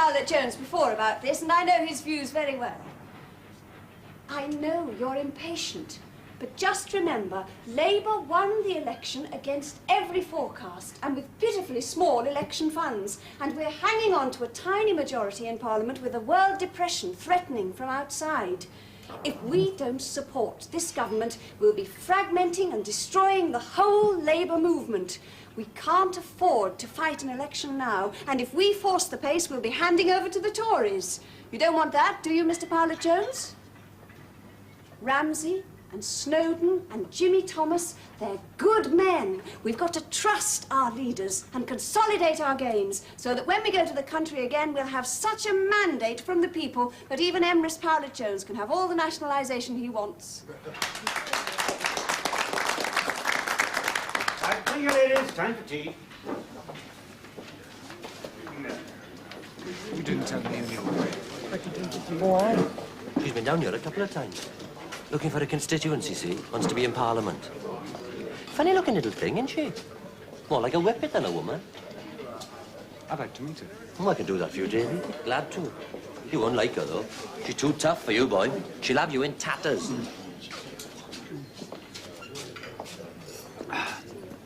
Powlett-Jones before about this, and I know his views very well. I know you're impatient, but just remember, Labour won the election against every forecast and with pitifully small election funds. And we're hanging on to a tiny majority in Parliament with a world depression threatening from outside. If we don't support this government, we'll be fragmenting and destroying the whole Labour movement. We can't afford to fight an election now, and if we force the pace, we'll be handing over to the Tories. You don't want that, do you, Mr. Powlett-Jones? Ramsay and Snowden and Jimmy Thomas, they're good men. We've got to trust our leaders and consolidate our gains so that when we go to the country again, we'll have such a mandate from the people that even Emrys Powlett-Jones can have all the nationalisation he wants. Bring your ladies, time for tea. You didn't tell me anything. What did you do? Why? She's been down here a couple of times. Looking for a constituency, see? Wants to be in Parliament. Funny-looking little thing, isn't she? More like a whippet than a woman. I'd like to meet her. Oh, I can do that for you, Davy. Glad to. You won't like her, though. She's too tough for you, boy. She'll have you in tatters.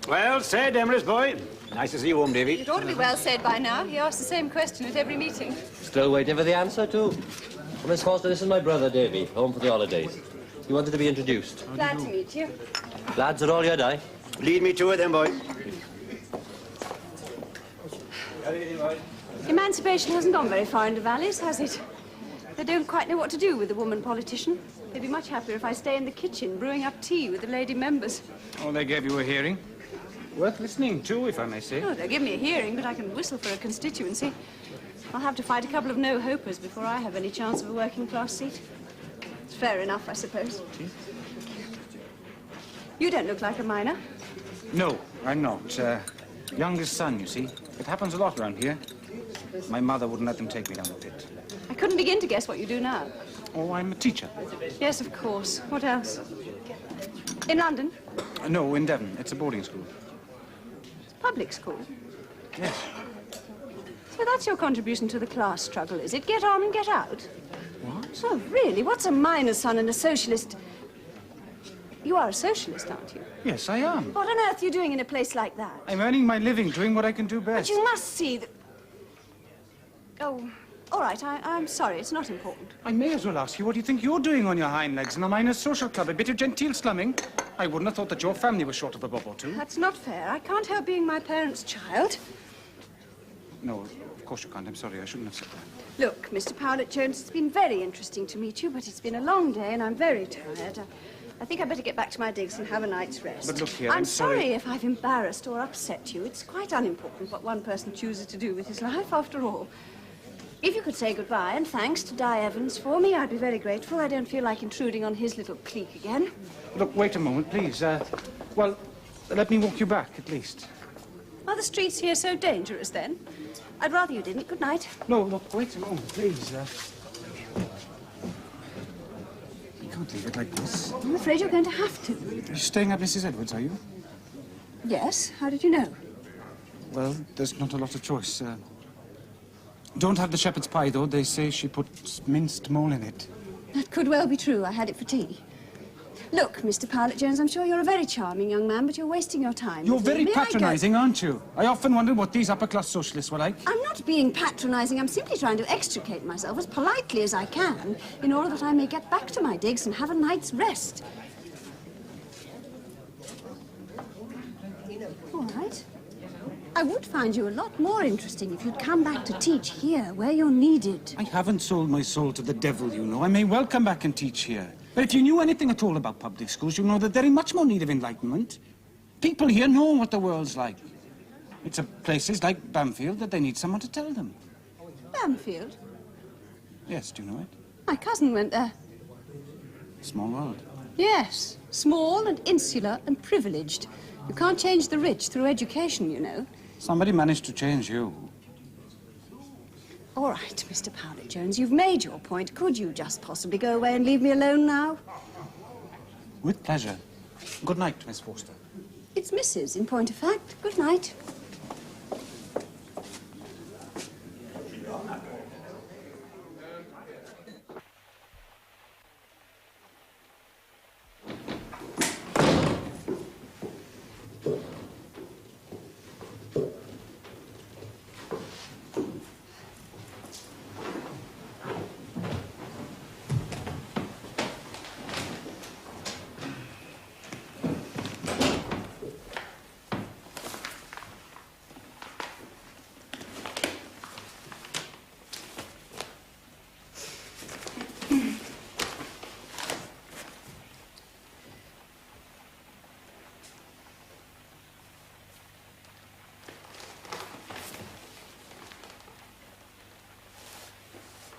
Well said, Emrys boy. Nice to see you home, Davy. It ought to be well said by now. He asks the same question at every meeting. Still waiting for the answer, too. Well, Miss Foster, this is my brother, Davy, home for the holidays. He wanted to be introduced. Glad to meet you. Lads are all your die. Lead me to it, then, boy. Emancipation hasn't gone very far in the valleys, has it? They don't quite know what to do with a woman politician. They'd be much happier if I stay in the kitchen brewing up tea with the lady members. Oh, they gave you a hearing? Worth listening to, if I may say. Oh, they'll give me a hearing, but I can whistle for a constituency. I'll have to fight a couple of no-hopers before I have any chance of a working-class seat. It's fair enough, I suppose. You don't look like a miner. No, I'm not. Youngest son, you see. It happens a lot around here. My mother wouldn't let them take me down the pit. I couldn't begin to guess what you do now. Oh, I'm a teacher. Yes, of course. What else? In London? No, in Devon. It's a boarding school. Public school? Yes. So that's your contribution to the class struggle, is it? Get on and get out? What? Oh, really? What's a miner's son and a socialist? You are a socialist, aren't you? Yes, I am. What on earth are you doing in a place like that? I'm earning my living, doing what I can do best. But you must see that... Oh, all right, I'm sorry, it's not important. I may as well ask you, what do you think you're doing on your hind legs in a miners' social club? A bit of genteel slumming? I wouldn't have thought that your family was short of a bob or two. That's not fair. I can't help being my parents' child. No, of course you can't. I'm sorry, I shouldn't have said that. Look, Mr. Powlett-Jones, it's been very interesting to meet you, but it's been a long day and I'm very tired. I think I'd better get back to my digs and have a night's rest. But look here, I'm I'm sorry if I've embarrassed or upset you. It's quite unimportant what one person chooses to do with his life, after all. If you could say goodbye and thanks to Di Evans for me, I'd be very grateful. I don't feel like intruding on his little clique again. Look, wait a moment, please. Well, let me walk you back, at least. Are the streets here so dangerous, then? I'd rather you didn't. Good night. No, look, wait a moment, please. You can't leave it like this. I'm afraid you're going to have to. You're staying at Mrs. Edwards, are you? Yes? How did you know? Well, there's not a lot of choice. Don't have the shepherd's pie, though. They say she puts minced mole in it. That could well be true. I had it for tea. Look, Mr. Powlett-Jones, I'm sure you're a very charming young man, but you're wasting your time. You're with me. very May I go? patronising, aren't you? I often wondered what these upper-class socialists were like. I'm not being patronising. I'm simply trying to extricate myself as politely as I can in order that I may get back to my digs and have a night's rest. All right. I would find you a lot more interesting if you'd come back to teach here, where you're needed. I haven't sold my soul to the devil, you know. I may well come back and teach here. But if you knew anything at all about public schools, you know that they're in much more need of enlightenment. People here know what the world's like. It's places like Bamfield that they need someone to tell them. Bamfield? Yes, do you know it? My cousin went there. Small world. Yes, small and insular and privileged. You can't change the rich through education, you know. Somebody managed to change you. All right, Mr. Powlett-Jones, you've made your point. Could you just possibly go away and leave me alone now? With pleasure. Good night, Miss Forster. It's Mrs., in point of fact. Good night.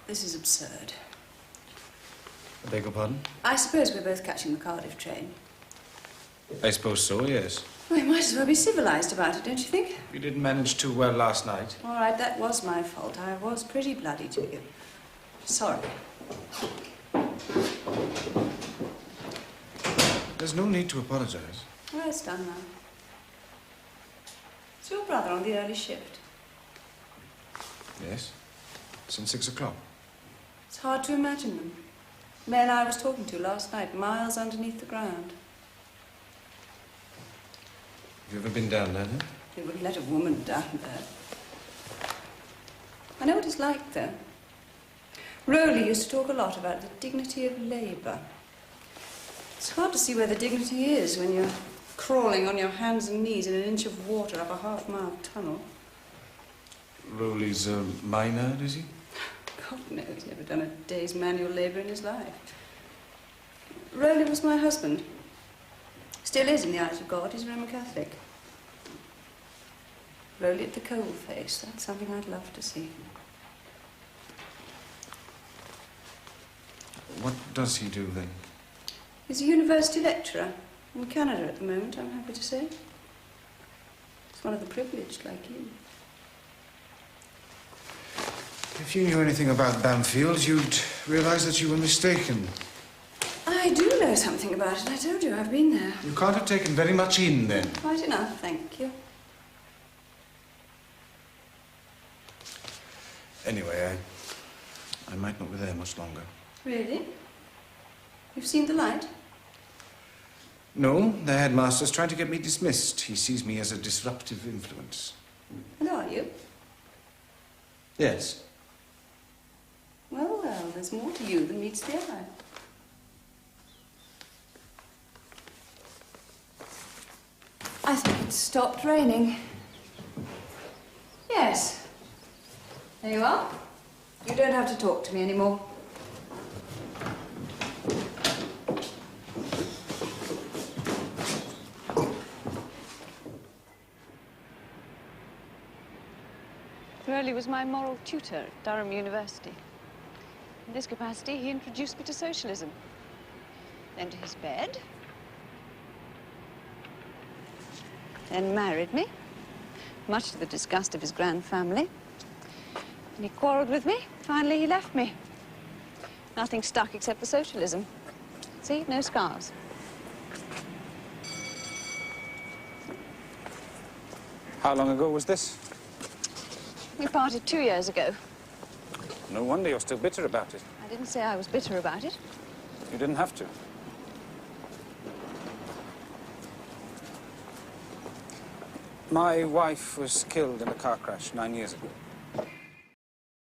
This is absurd. I beg your pardon? I suppose we're both catching the Cardiff train. I suppose so, yes. We might as well be civilised about it, don't you think? You didn't manage too well last night. All right, that was my fault. I was pretty bloody to you. Sorry. There's no need to apologise. Well, it's done now. It's your brother on the early shift. Yes? Since 6 o'clock. It's hard to imagine them. The man I was talking to last night, miles underneath the ground. Have you ever been down there, then? They wouldn't let a woman down there. I know what it's like, though. Rowley used to talk a lot about the dignity of labour. It's hard to see where the dignity is when you're crawling on your hands and knees in an inch of water up a half-mile tunnel. Rowley's a miner, is he? God knows, he's never done a day's manual labour in his life. Rowley was my husband. Still is in the eyes of God. He's Roman Catholic. Rowley at the coalface. That's something I'd love to see. What does he do, then? He's a university lecturer in Canada at the moment, I'm happy to say. He's one of the privileged, like you. If you knew anything about Bamfield, you'd realise that you were mistaken. I do know something about it. I told you, I've been there. You can't have taken very much in, then. Quite enough, thank you. Anyway, I might not be there much longer. Really? You've seen the light? No, the headmaster's trying to get me dismissed. He sees me as a disruptive influence. And are you? Yes. Well, well, there's more to you than meets the eye. I think it's stopped raining. Yes. There you are. You don't have to talk to me anymore. Rowley was my moral tutor at Durham University. In this capacity, he introduced me to socialism, then to his bed, then married me, much to the disgust of his grand family. And he quarrelled with me. Finally, he left me. Nothing stuck except the socialism. See, no scars. How long ago was this? We parted 2 years ago. No wonder you're still bitter about it. I didn't say I was bitter about it. You didn't have to. My wife was killed in a car crash 9 years ago.